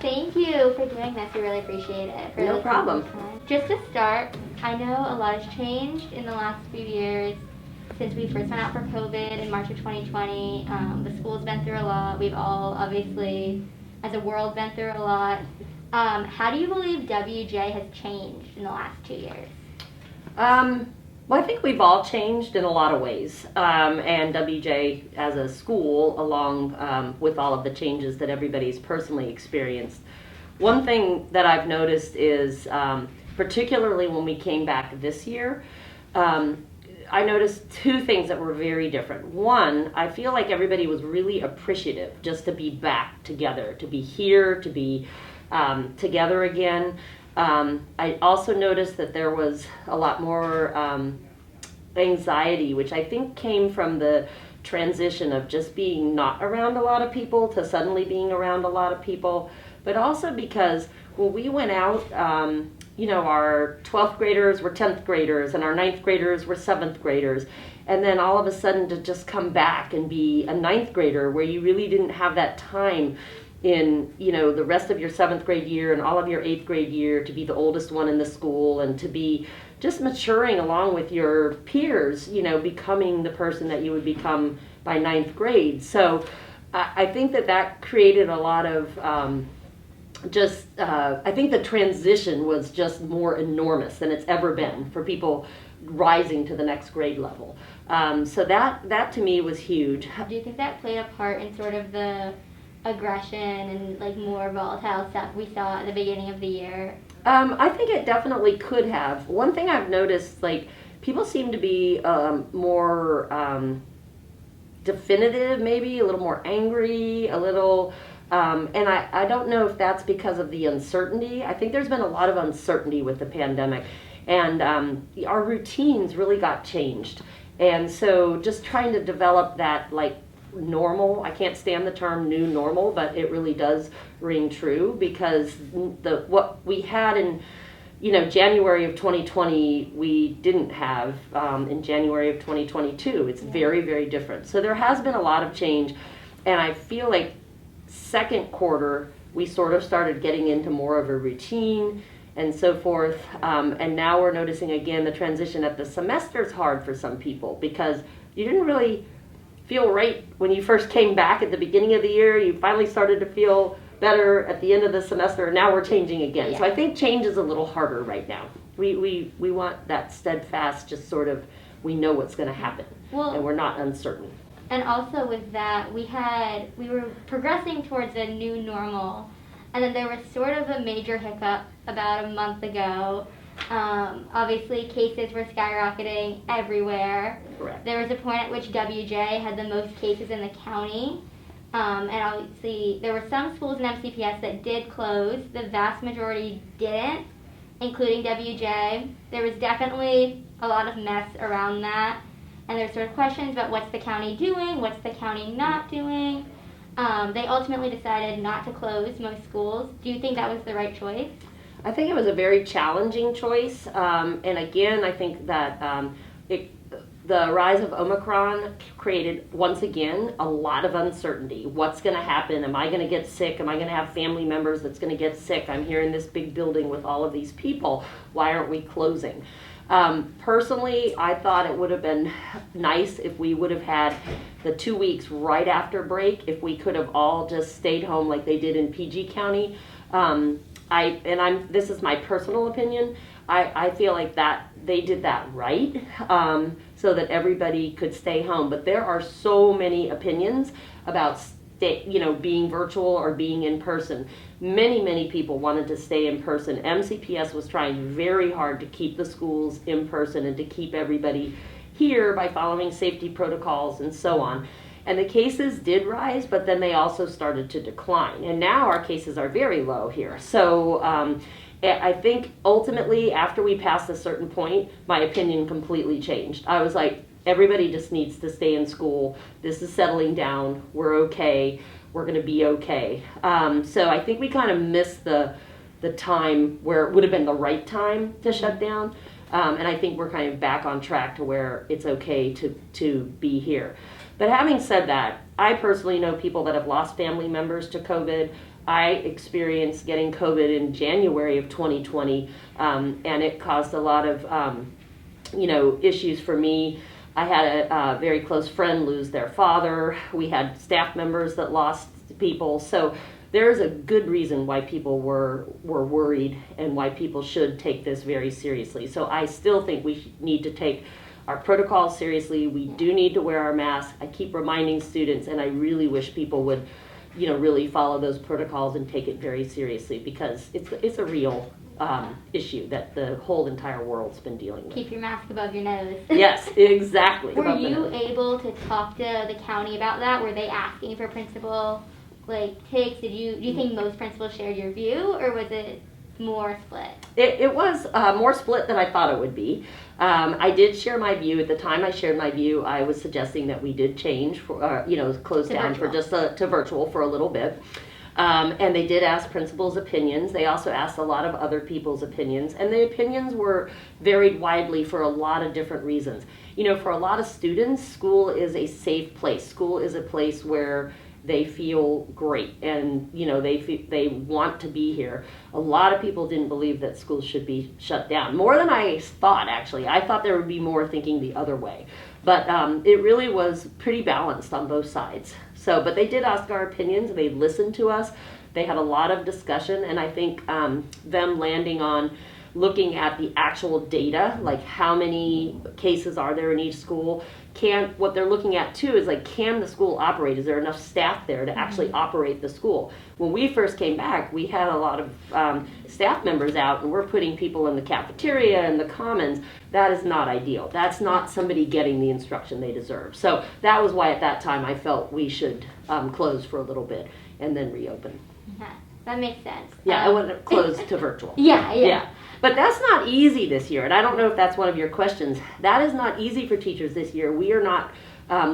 Thank you for doing this. We really appreciate it. No problem. Just to start, I know a lot has changed in the last few years since we first went out for COVID in March of 2020. The school's been through a lot. We've all, obviously, as a world, been through a lot. How do you believe WJ has changed in the last 2 years? Well, I think we've all changed in a lot of ways, and WJ as a school, along with all of the changes that everybody's personally experienced. One thing that I've noticed is, particularly when we came back this year, I noticed two things that were very different. One, I feel like everybody was really appreciative just to be back together, to be here, to be together again. I also noticed that there was a lot more anxiety, which I think came from the transition of just being not around a lot of people to suddenly being around a lot of people, but also because when we went out, our 12th graders were 10th graders and our 9th graders were 7th graders. And then all of a sudden to just come back and be a 9th grader where you really didn't have that time in the rest of your 7th grade year and all of your 8th grade year to be the oldest one in the school and to be just maturing along with your peers, becoming the person that you would become by 9th grade. So I think that created a lot of I think the transition was just more enormous than it's ever been for people rising to the next grade level. So that to me was huge. Do you think that played a part in sort of the aggression and more volatile stuff we saw at the beginning of the year? I think it definitely could have. One thing I've noticed, people seem to be more definitive, maybe a little more angry, a little, and I don't know if that's because of the uncertainty. I think there's been a lot of uncertainty with the pandemic, and our routines really got changed. And so just trying to develop that normal, I can't stand the term new normal, but it really does ring true because what we had in January of 2020 we didn't have in January of 2022. It's very, very different. So there has been a lot of change, and I feel like second quarter we sort of started getting into more of a routine and so forth, and now we're noticing again the transition at the semester is hard for some people because you didn't really feel right when you first came back at the beginning of the year. You finally started to feel better at the end of the semester, and now we're changing again. Yeah. So I think change is a little harder right now. We want that steadfast, just sort of, we know what's going to happen, and we're not uncertain. And also with that, we were progressing towards a new normal, and then there was sort of a major hiccup about a month ago. Obviously, cases were skyrocketing everywhere. Correct. There was a point at which WJ had the most cases in the county. And obviously, there were some schools in MCPS that did close. The vast majority didn't, including WJ. There was definitely a lot of mess around that. And there's sort of questions about what's the county doing, what's the county not doing. They ultimately decided not to close most schools. Do you think that was the right choice? I think it was a very challenging choice, and again, I think that the rise of Omicron created, once again, a lot of uncertainty. What's going to happen? Am I going to get sick? Am I going to have family members that's going to get sick? I'm here in this big building with all of these people. Why aren't we closing? Personally, I thought it would have been nice if we would have had the 2 weeks right after break, if we could have all just stayed home like they did in PG County. This is my personal opinion. I feel like that they did that right, so that everybody could stay home. But there are so many opinions about being virtual or being in person. Many people wanted to stay in person. MCPS was trying very hard to keep the schools in person and to keep everybody here by following safety protocols and so on. And the cases did rise, but then they also started to decline. And now our cases are very low here. So I think ultimately, after we passed a certain point, my opinion completely changed. I was like, everybody just needs to stay in school. This is settling down. We're okay. We're going to be okay. So I think we kind of missed the time where it would have been the right time to shut down. And I think we're kind of back on track to where it's okay to be here. But having said that, I personally know people that have lost family members to COVID. I experienced getting COVID in January of 2020, and it caused a lot of, issues for me. I had a very close friend lose their father. We had staff members that lost people. So there's a good reason why people were worried and why people should take this very seriously. So I still think we need to take our protocols seriously. We do need to wear our masks. I keep reminding students, and I really wish people would, really follow those protocols and take it very seriously, because it's a real issue that the whole entire world's been dealing with. Keep your mask above your nose. Yes, exactly. Were you able to talk to the county about that? Were they asking for principal takes? Do you think most principals shared your view, or was it more split? It was more split than I thought it would be. I did share my view. At the time I shared my view, I was suggesting that we did change, close down for just to virtual for a little bit. And they did ask principals' opinions. They also asked a lot of other people's opinions, and the opinions were varied widely for a lot of different reasons. For a lot of students, school is a safe place. School is a place where they feel great, and they want to be here. A lot of people didn't believe that schools should be shut down, more than I thought. Actually, I thought there would be more thinking the other way, but it really was pretty balanced on both sides. So, but they did ask our opinions. They listened to us. They had a lot of discussion, and I think them landing on looking at the actual data, like how many cases are there in each school. What they're looking at too is can the school operate? Is there enough staff there to actually operate the school? When we first came back, we had a lot of staff members out, and we're putting people in the cafeteria and the commons. That is not ideal. That's not somebody getting the instruction they deserve. So that was why at that time I felt we should close for a little bit and then reopen. Yeah, that makes sense. Yeah, I want to close to virtual. Yeah. But that's not easy this year, and I don't know if that's one of your questions. That is not easy for teachers this year. We are not,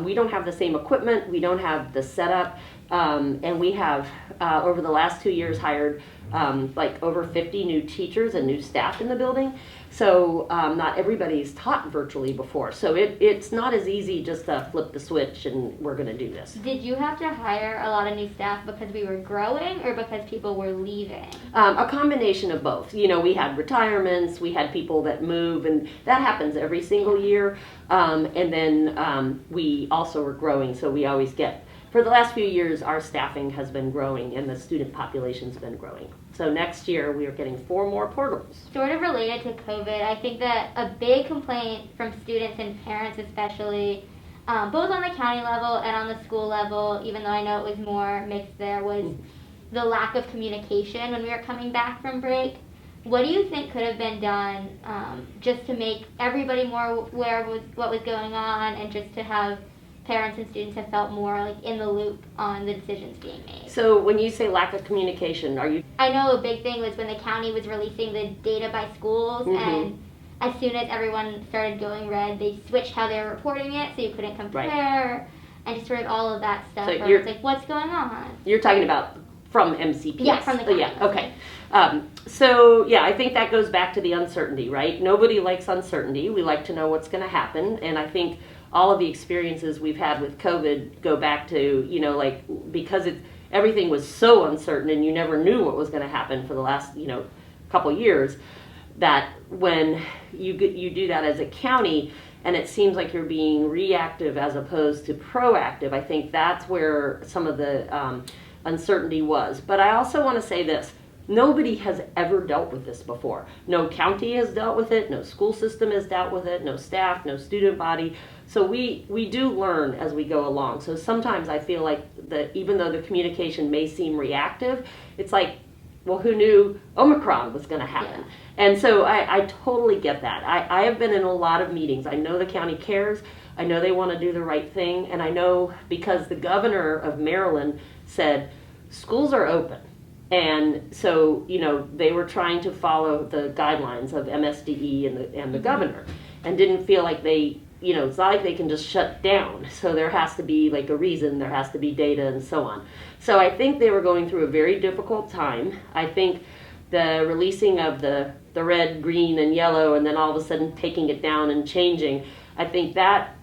we don't have the same equipment, we don't have the setup, and we have, over the last 2 years, hired over 50 new teachers and new staff in the building. So not everybody's taught virtually before. So it's not as easy just to flip the switch and we're going to do this. Did you have to hire a lot of new staff because we were growing, or because people were leaving? A combination of both. We had retirements, we had people that move, and that happens every single year. And then we also were growing, so we always for the last few years, our staffing has been growing and the student population's been growing. So next year, we are getting 4 more portables. Sort of related to COVID, I think that a big complaint from students and parents especially, both on the county level and on the school level, even though I know it was more mixed there, was the lack of communication when we were coming back from break. What do you think could have been done just to make everybody more aware of what was going on, and just to have parents and students have felt more in the loop on the decisions being made? So when you say lack of communication, are you... I know a big thing was when the county was releasing the data by schools, and as soon as everyone started going red, they switched how they were reporting it, so you couldn't compare, and just sort of all of that stuff. So it's what's going on? You're talking about from MCPS? Yeah, from the county. Yeah, okay. So I think that goes back to the uncertainty, right? Nobody likes uncertainty. We like to know what's going to happen, and I think all of the experiences we've had with COVID go back to, because everything was so uncertain and you never knew what was going to happen for the last, couple years, that when you do that as a county and it seems like you're being reactive as opposed to proactive, I think that's where some of the uncertainty was. But I also want to say this. Nobody has ever dealt with this before. No county has dealt with it. No school system has dealt with it. No staff, no student body. So we do learn as we go along. So sometimes I feel like that even though the communication may seem reactive, it's like, well, who knew Omicron was going to happen? Yeah. And so I totally get that. I have been in a lot of meetings. I know the county cares. I know they want to do the right thing. And I know because the governor of Maryland said schools are open. And so, they were trying to follow the guidelines of MSDE and the governor, and didn't feel like they, it's not like they can just shut down. So there has to be a reason, there has to be data and so on. So I think they were going through a very difficult time. I think the releasing of the red, green, and yellow, and then all of a sudden taking it down and changing, I think that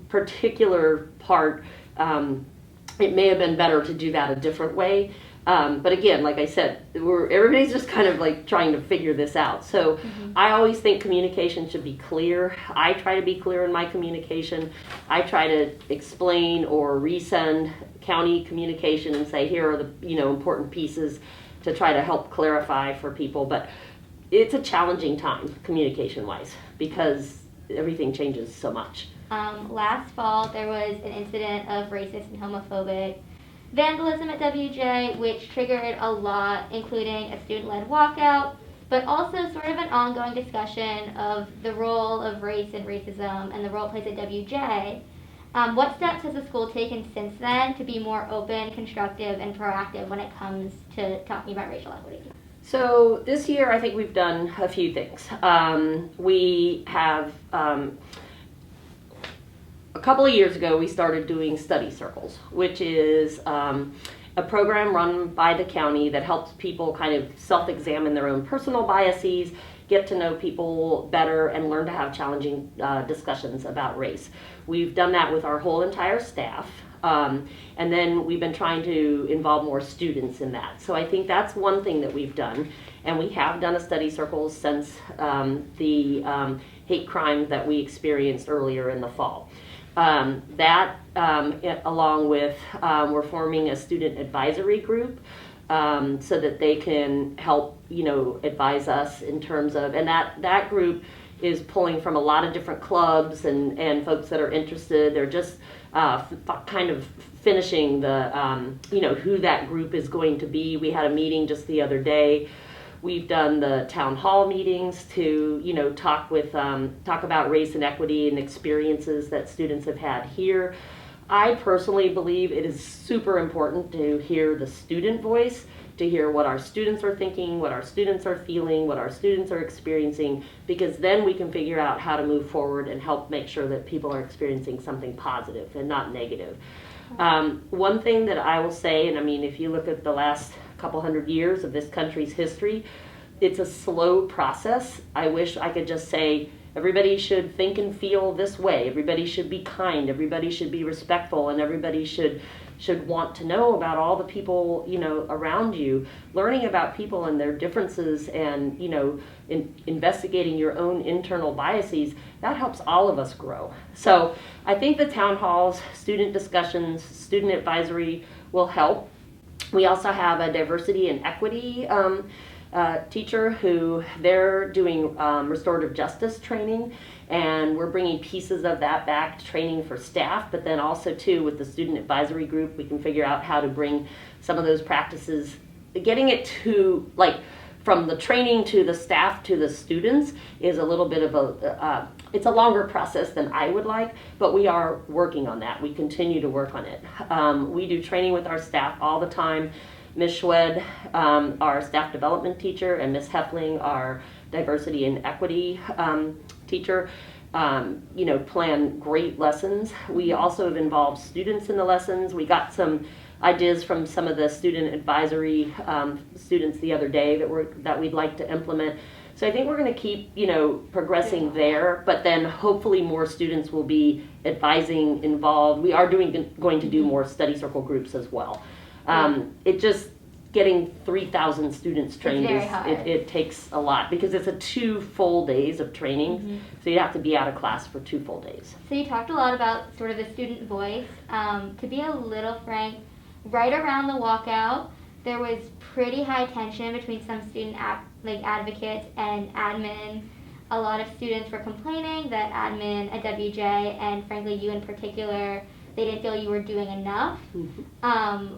particular part, it may have been better to do that a different way. But again, like I said, everybody's just kind of like trying to figure this out. So I always think communication should be clear. I try to be clear in my communication. I try to explain or resend county communication and say, here are the important pieces to try to help clarify for people. But it's a challenging time communication-wise because everything changes so much. Last fall, there was an incident of racist and homophobic vandalism at WJ, which triggered a lot, including a student-led walkout, but also sort of an ongoing discussion of the role of race and racism and the role it plays at WJ. What steps has the school taken since then to be more open, constructive, and proactive when it comes to talking about racial equity? So this year, I think we've done a few things. We have a couple of years ago, we started doing study circles, which is a program run by the county that helps people kind of self-examine their own personal biases, get to know people better, and learn to have challenging discussions about race. We've done that with our whole entire staff, and then we've been trying to involve more students in that. So I think that's one thing that we've done, and we have done a study circle since the hate crime that we experienced earlier in the fall. Along with, we're forming a student advisory group so that they can help, advise us in terms of, and that group is pulling from a lot of different clubs and folks that are interested. They're just kind of finishing the, who that group is going to be. We had a meeting just the other day. We've done the town hall meetings to, talk about race and equity and experiences that students have had here. I personally believe it is super important to hear the student voice, to hear what our students are thinking, what our students are feeling, what our students are experiencing, because then we can figure out how to move forward and help make sure that people are experiencing something positive and not negative. One thing that I will say, and I mean, if you look at the last couple hundred years of this country's history, it's a slow process. I wish I could just say everybody should think and feel this way. Everybody should be kind. Everybody should be respectful, and everybody should want to know about all the people around you. Learning about people and their differences, and investigating your own internal biases, that helps all of us grow. So I think the town halls, student discussions, student advisory will help. We also have a diversity and equity teacher who they're doing restorative justice training, and we're bringing pieces of that back to training for staff, but then also too with the student advisory group we can figure out how to bring some of those practices, getting it to from the training to the staff to the students is a little bit of it's a longer process than I would like, but we are working on that. We continue to work on it. We do training with our staff all the time. Ms. Schwed, our staff development teacher, and Ms. Heffling, our diversity and equity teacher, plan great lessons. We also have involved students in the lessons. We got some ideas from some of the student advisory students the other day that we'd like to implement. So I think we're going to keep, progressing there, but then hopefully more students will be advising, involved. We are going to do more study circle groups as well. It just getting 3,000 students trained it takes a lot because it's 2 full days of training, so you have to be out of class for 2 full days. So you talked a lot about sort of the student voice. To be a little frank, right around the walkout, there was pretty high tension between some student advocates and admin. A lot of students were complaining that admin at WJ, and frankly you in particular, they didn't feel you were doing enough.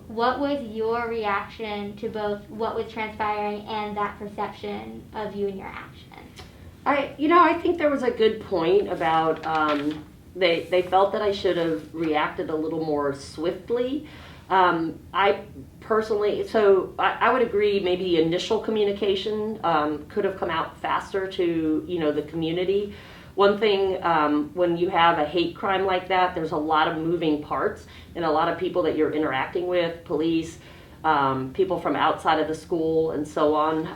What was your reaction to both what was transpiring and that perception of you and your action? I think there was a good point about they felt that I should have reacted a little more swiftly. I personally, I would agree maybe the initial communication could have come out faster to the community. One thing, when you have a hate crime like that, there's a lot of moving parts and a lot of people that you're interacting with, police, people from outside of the school, and so on.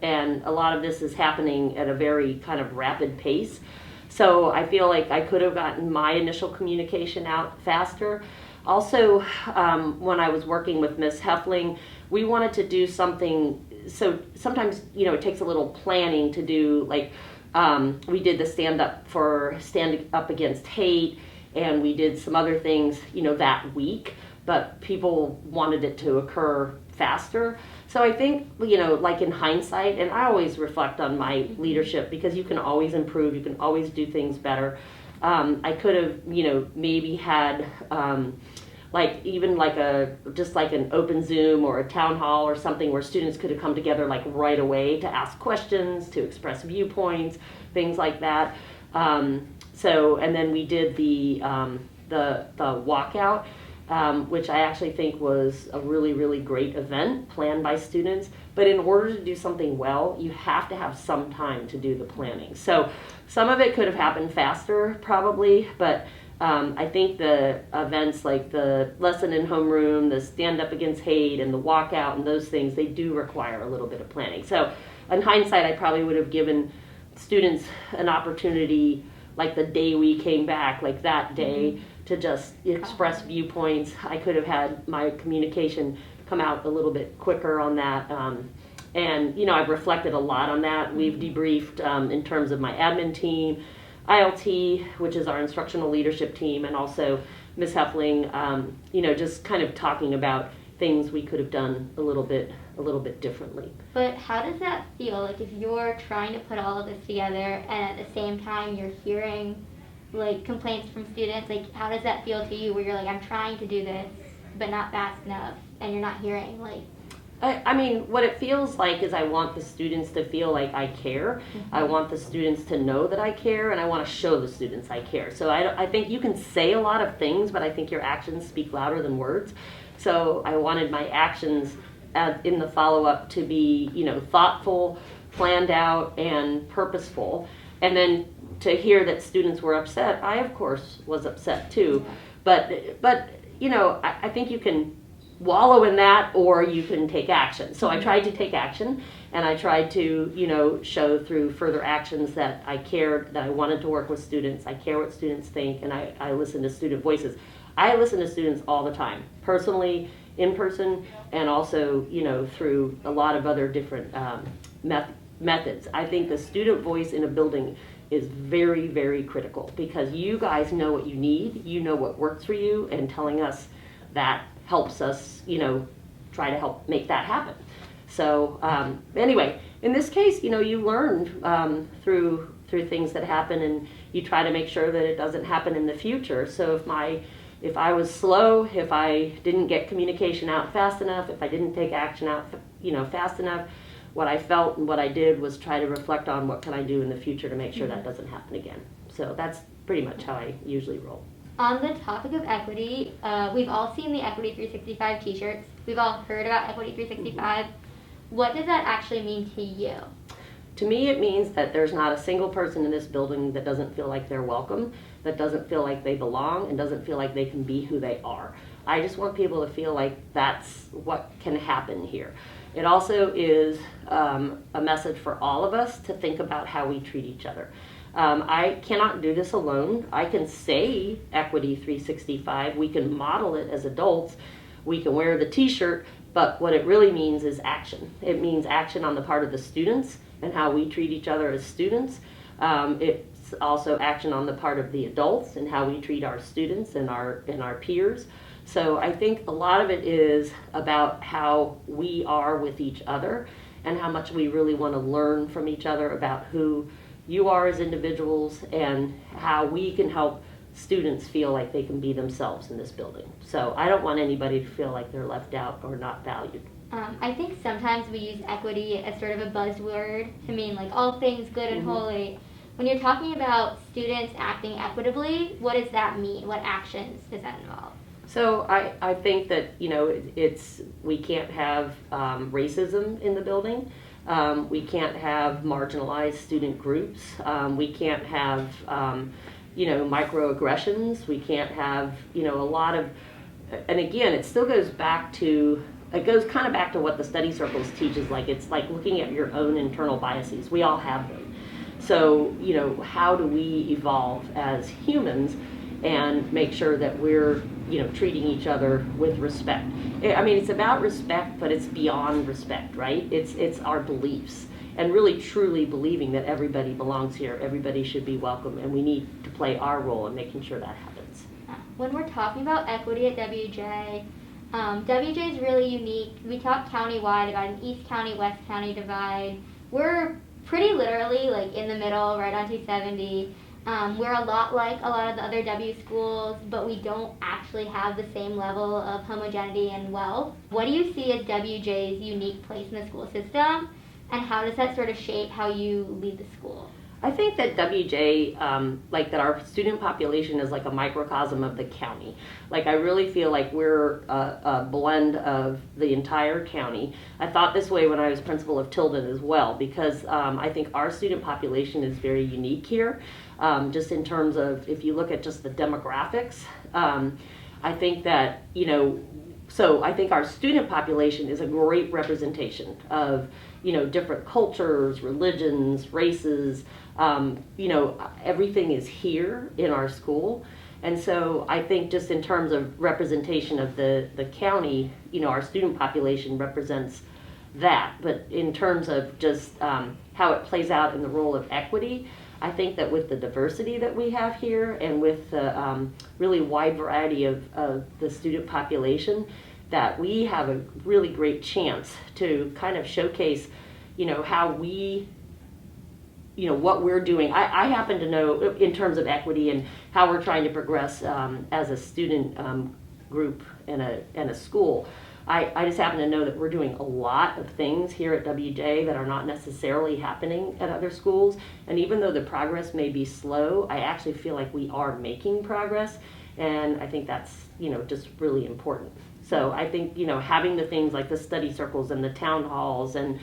And a lot of this is happening at a very kind of rapid pace. So I feel like I could have gotten my initial communication out faster. Also, when I was working with Ms. Heffling, we wanted to do something. So sometimes, it takes a little planning to do, like, we did the stand up against hate, and we did some other things, that week, but people wanted it to occur faster. So I think, like in hindsight, and I always reflect on my leadership, because you can always improve, you can always do things better. I could have, maybe had, just like an open Zoom or a town hall or something where students could have come together like right away to ask questions, to express viewpoints, things like that. And then we did the walkout, which I actually think was a really, really great event planned by students. But in order to do something well, you have to have some time to do the planning. So some of it could have happened faster, probably, but I think the events like the lesson in homeroom, the stand up against hate, and the walkout, and those things, they do require a little bit of planning. So in hindsight, I probably would have given students an opportunity, like the day we came back, like that day, to just express viewpoints. I could have had my communication come out a little bit quicker on that. And I've reflected a lot on that. We've debriefed in terms of my admin team, ILT, which is our instructional leadership team, and also Ms. Heffling, just kind of talking about things we could have done a little bit differently. But how does that feel? Like, if you're trying to put all of this together and at the same time you're hearing like complaints from students, like how does that feel to you, where you're like, I'm trying to do this but not fast enough, and you're not hearing like... I mean, what it feels like is I want the students to feel like I care. I want the students to know that I care, and I want to show the students I care. So I think you can say a lot of things, but I think your actions speak louder than words. So I wanted my actions in the follow-up to be, thoughtful, planned out, and purposeful. And then to hear that students were upset, I, of course, was upset too. But I think you can wallow in that, or you can take action. So I tried to take action, and I tried to, show through further actions that I cared, that I wanted to work with students. I care what students think, and I listen to student voices. I listen to students all the time, personally, in person, and also, through a lot of other different methods. I think the student voice in a building is very, very critical, because you guys know what you need, you know what works for you, and telling us that helps us, try to help make that happen. So anyway, in this case, you learn through things that happen, and you try to make sure that it doesn't happen in the future. So if I was slow, if I didn't get communication out fast enough, if I didn't take action out, fast enough, what I felt and what I did was try to reflect on what can I do in the future to make sure that doesn't happen again. So that's pretty much how I usually roll. On the topic of equity, we've all seen the Equity 365 t-shirts. We've all heard about Equity 365. What does that actually mean to you? To me, it means that there's not a single person in this building that doesn't feel like they're welcome, that doesn't feel like they belong, and doesn't feel like they can be who they are. I just want people to feel like that's what can happen here. It also is a message for all of us to think about how we treat each other. I cannot do this alone. I can say Equity 365. We can model it as adults. We can wear the t-shirt, but what it really means is action. It means action on the part of the students and how we treat each other as students. It's also action on the part of the adults and how we treat our students and our peers. So I think a lot of it is about how we are with each other and how much we really want to learn from each other about who you are as individuals and how we can help students feel like they can be themselves in this building. So I don't want anybody to feel like they're left out or not valued. I think sometimes we use equity as sort of a buzzword to mean like all things good and holy. When you're talking about students acting equitably, what does that mean? What actions does that involve? So I think that, we can't have racism in the building. We can't have marginalized student groups. We can't have, microaggressions. We can't have, a lot of, and again, it still goes back to, kind of back to what the study circles teaches. Like, it's like looking at your own internal biases. We all have them. So, how do we evolve as humans and make sure that we're, treating each other with respect. I mean, it's about respect, but it's beyond respect, right? It's our beliefs, and really truly believing that everybody belongs here, everybody should be welcome, and we need to play our role in making sure that happens. When we're talking about equity at WJ, WJ is really unique. We talk countywide about an East County, West County divide. We're pretty literally like in the middle, right on 270. We're a lot like a lot of the other W schools, but we don't actually have the same level of homogeneity and wealth. What do you see as WJ's unique place in the school system, and how does that sort of shape how you lead the school? I think that WJ, that our student population is like a microcosm of the county. Like, I really feel like we're a blend of the entire county. I thought this way when I was principal of Tilden as well, because I think our student population is very unique here, just in terms of, if you look at just the demographics. I think that, so I think our student population is a great representation of, different cultures, religions, races. Everything is here in our school. And so I think just in terms of representation of the county, our student population represents that. But in terms of just how it plays out in the role of equity, I think that with the diversity that we have here and with the really wide variety of the student population, that we have a really great chance to kind of showcase, how we, what we're doing. I happen to know in terms of equity and how we're trying to progress as a student group in a school. I just happen to know that we're doing a lot of things here at WJ that are not necessarily happening at other schools. And even though the progress may be slow, I actually feel like we are making progress. And I think that's, just really important. So I think, having the things like the study circles and the town halls and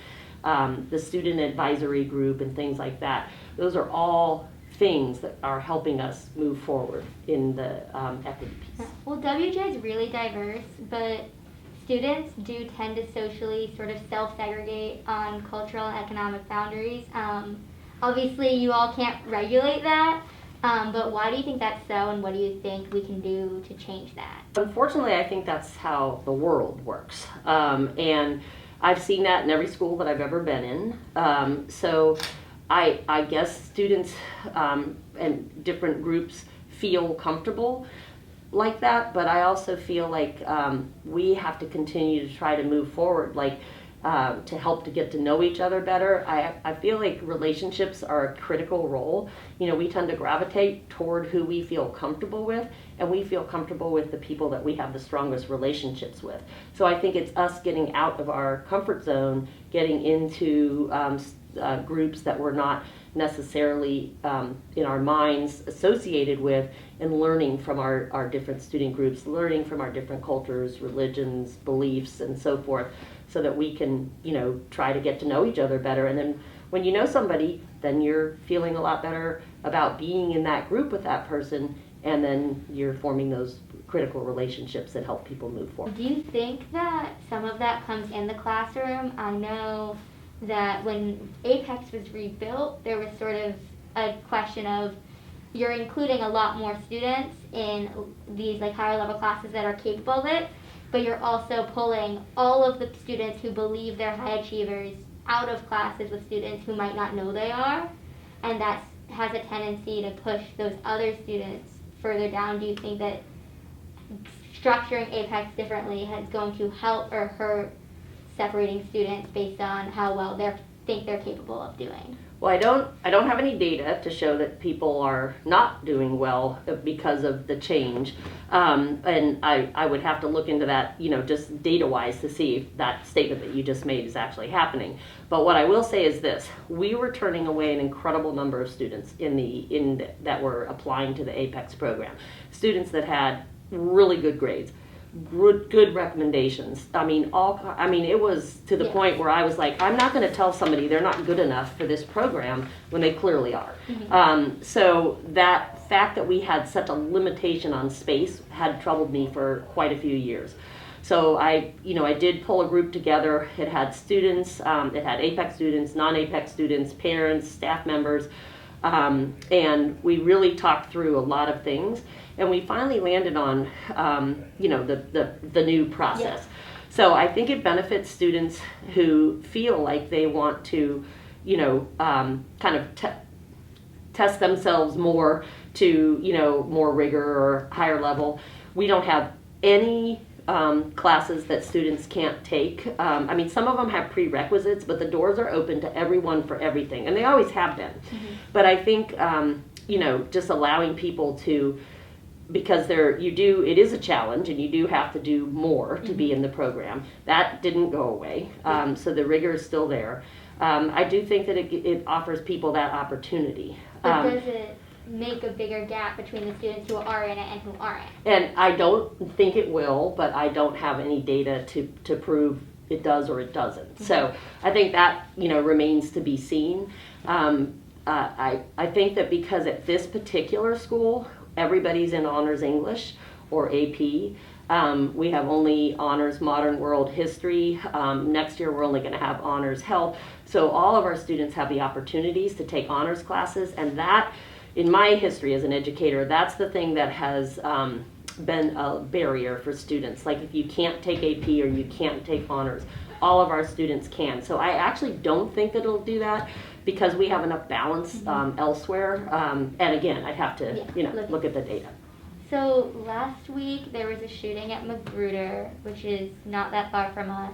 the student advisory group and things like that, those are all things that are helping us move forward in the equity piece. Well, WJ is really diverse, but students do tend to socially sort of self-segregate on cultural and economic boundaries. Obviously, you all can't regulate that, but why do you think that's so, and what do you think we can do to change that? Unfortunately, I think that's how the world works. And I've seen that in every school that I've ever been in. So I guess students and different groups feel comfortable like that, but I also feel like we have to continue to try to move forward, to help to get to know each other better. I feel like relationships are a critical role. We tend to gravitate toward who we feel comfortable with, and we feel comfortable with the people that we have the strongest relationships with. So I think it's us getting out of our comfort zone, getting into groups that we're not necessarily in our minds associated with, and learning from our different student groups, learning from our different cultures, religions, beliefs, and so forth, so that we can, try to get to know each other better. And then when you know somebody, then you're feeling a lot better about being in that group with that person, and then you're forming those critical relationships that help people move forward. Do you think that some of that comes in the classroom? I know that when Apex was rebuilt, there was sort of a question of, you're including a lot more students in these higher level classes that are capable of it, but you're also pulling all of the students who believe they're high achievers out of classes with students who might not know they are, and that has a tendency to push those other students further down. Do you think that structuring Apex differently is going to help or hurt separating students based on how well they think they're capable of doing? Well, I don't have any data to show that people are not doing well because of the change, and I would have to look into that, just data-wise, to see if that statement that you just made is actually happening. But what I will say is this: we were turning away an incredible number of students that were applying to the Apex program, students that had really good grades, good recommendations. It was to the point where I was like, I'm not going to tell somebody they're not good enough for this program when they clearly are. Mm-hmm. So that fact that we had such a limitation on space had troubled me for quite a few years. So I did pull a group together. It had students, it had Apex students, non-Apex students, parents, staff members, and we really talked through a lot of things. and we finally landed on, the new process. So I think it benefits students who feel like they want to, kind of test themselves more to, more rigor or higher level. We don't have any classes that students can't take. Some of them have prerequisites, but the doors are open to everyone for everything, and they always have been. But I think, just allowing people to, because it is a challenge, and you do have to do more to be in the program. That didn't go away, so the rigor is still there. I do think that it offers people that opportunity. But does it make a bigger gap between the students who are in it and who aren't? And I don't think it will, but I don't have any data to prove it does or it doesn't. So I think that, remains to be seen. I think that because at this particular school, everybody's in honors English or AP. We have only honors modern world history. Next year we're only going to have honors health. So all of our students have the opportunities to take honors classes, and that, in my history as an educator, that's the thing that has been a barrier for students. Like if you can't take AP or you can't take honors, all of our students can. So I actually don't think that it'll do that, because we have enough balance elsewhere. And again, I'd have to look at the data. So last week there was a shooting at Magruder, which is not that far from us.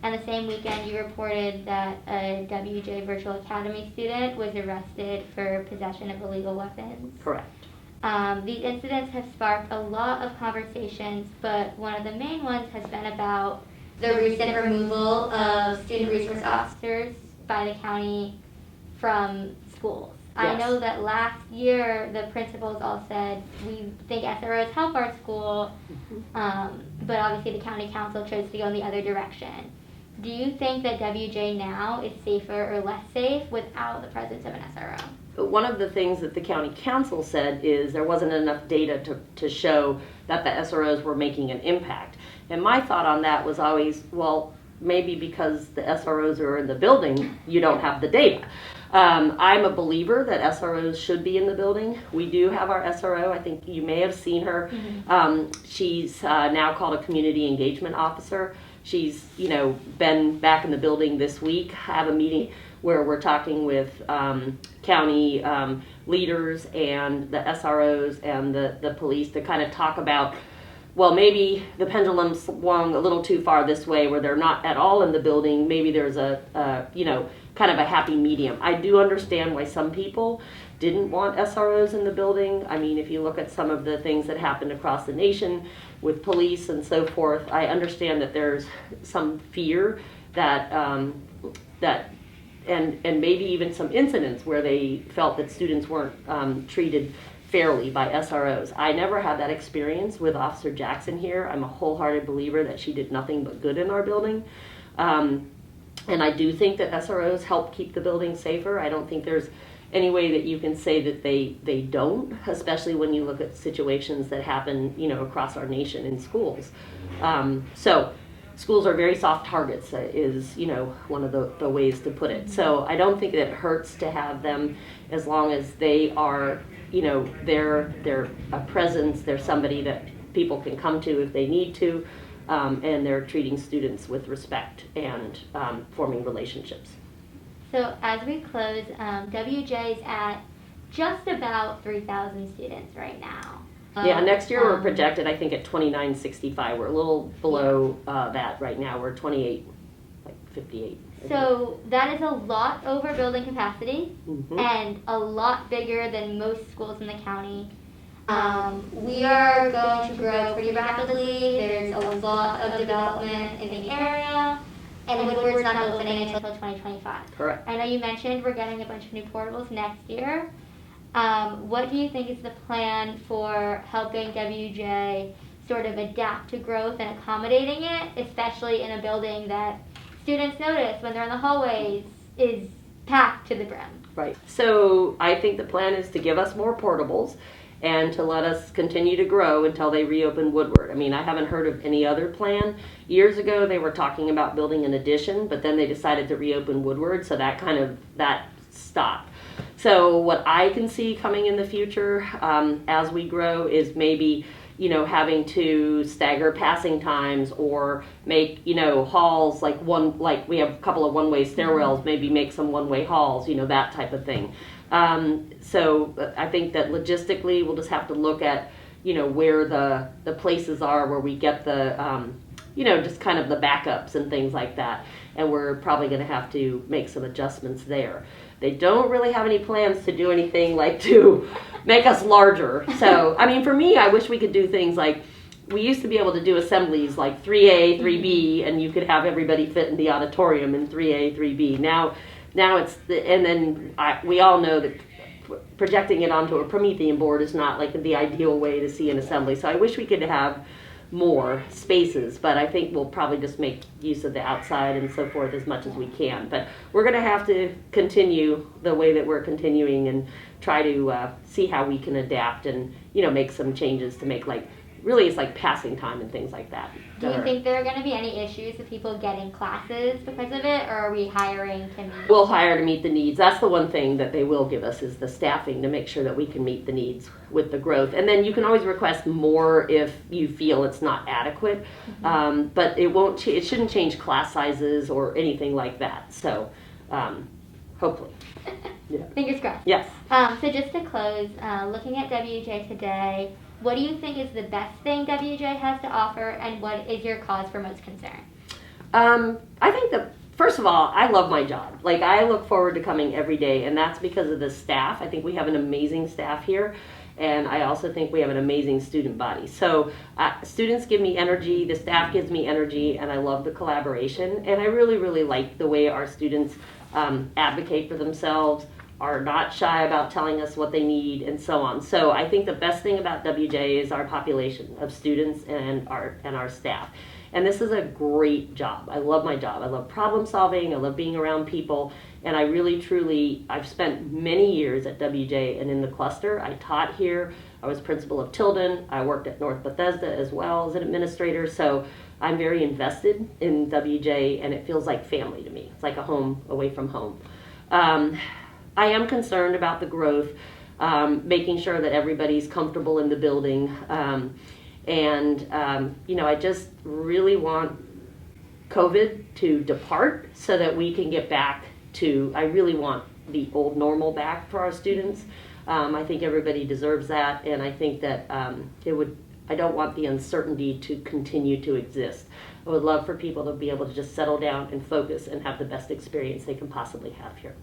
And the same weekend you reported that a WJ Virtual Academy student was arrested for possession of illegal weapons. Correct. These incidents have sparked a lot of conversations, but one of the main ones has been about the recent removal of student resource officers by the county from schools. Yes. I know that last year the principals all said, we think SROs help our school, but obviously the county council chose to go in the other direction. Do you think that WJ now is safer or less safe without the presence of an SRO? One of the things that the county council said is there wasn't enough data to show that the SROs were making an impact. And my thought on that was always, well, maybe because the SROs are in the building, you don't have the data. I'm a believer that SROs should be in the building. We do have our SRO. I think you may have seen her. She's now called a community engagement officer. She's, been back in the building this week. I have a meeting where we're talking with county leaders and the SROs and the police to kind of talk about, well, maybe the pendulum swung a little too far this way where they're not at all in the building. Maybe there's a kind of a happy medium. I do understand why some people didn't want SROs in the building. I mean, if you look at some of the things that happened across the nation with police and so forth, I understand that there's some fear that and maybe even some incidents where they felt that students weren't treated fairly by SROs. I never had that experience with Officer Jackson here. I'm a wholehearted believer that she did nothing but good in our building. And I do think that SROs help keep the building safer. I don't think there's any way that you can say that they don't, especially when you look at situations that happen, across our nation in schools. So schools are very soft targets, is, one of the ways to put it. So I don't think it hurts to have them, as long as they are, they're a presence, they're somebody that people can come to if they need to. And they're treating students with respect and forming relationships. So as we close, WJ is at just about 3,000 students right now. Yeah, next year we're projected, I think, at 2,965. We're a little below that right now. We're 2858. So that is a lot over building capacity and a lot bigger than most schools in the county. We are going to grow pretty rapidly. There's a lot of development in the area, and Woodward's not opening until 2025. Correct. I know you mentioned we're getting a bunch of new portables next year. What do you think is the plan for helping WJ sort of adapt to growth and accommodating it, especially in a building that students notice when they're in the hallways is packed to the brim? Right. So I think the plan is to give us more portables and to let us continue to grow until they reopen Woodward. I mean, I haven't heard of any other plan. Years ago, they were talking about building an addition, but then they decided to reopen Woodward, so that stopped. So what I can see coming in the future as we grow is maybe, having to stagger passing times or make, halls like we have a couple of one-way stairwells, maybe make some one-way halls, that type of thing. So I think that logistically we'll just have to look at, where the places are where we get the, just kind of the backups and things like that. And we're probably going to have to make some adjustments there. They don't really have any plans to do anything like to make us larger. So, I mean, for me, I wish we could do things like, we used to be able to do assemblies like 3A, 3B, and you could have everybody fit in the auditorium in 3A, 3B. Now it's, and then we all know that projecting it onto a Promethean board is not like the ideal way to see an assembly. So I wish we could have more spaces, but I think we'll probably just make use of the outside and so forth as much as we can. But we're going to have to continue the way that we're continuing and try to see how we can adapt and, make some changes to make really it's like passing time and things like that. Do you think there are going to be any issues with people getting classes because of it, or are we hiring to meet? We'll hire to meet the needs. That's the one thing that they will give us is the staffing to make sure that we can meet the needs with the growth. And then you can always request more if you feel it's not adequate, but it shouldn't change class sizes or anything like that. So hopefully. Yeah. Fingers crossed. Yes. So just to close, looking at WJ today, what do you think is the best thing WJ has to offer, and what is your cause for most concern? I think that, first of all, I love my job. I look forward to coming every day, and that's because of the staff. I think we have an amazing staff here, and I also think we have an amazing student body. So students give me energy, the staff gives me energy, and I love the collaboration, and I really, really like the way our students advocate for themselves, are not shy about telling us what they need, and so on. So I think the best thing about WJ is our population of students and our staff. And this is a great job. I love my job. I love problem solving. I love being around people. And I really, truly, I've spent many years at WJ and in the cluster. I taught here. I was principal of Tilden. I worked at North Bethesda as well as an administrator. So I'm very invested in WJ, and it feels like family to me. It's like a home away from home. I am concerned about the growth, making sure that everybody's comfortable in the building. I just really want COVID to depart so that we can get back to, I really want the old normal back for our students. I think everybody deserves that, and I think that I don't want the uncertainty to continue to exist. I would love for people to be able to just settle down and focus and have the best experience they can possibly have here.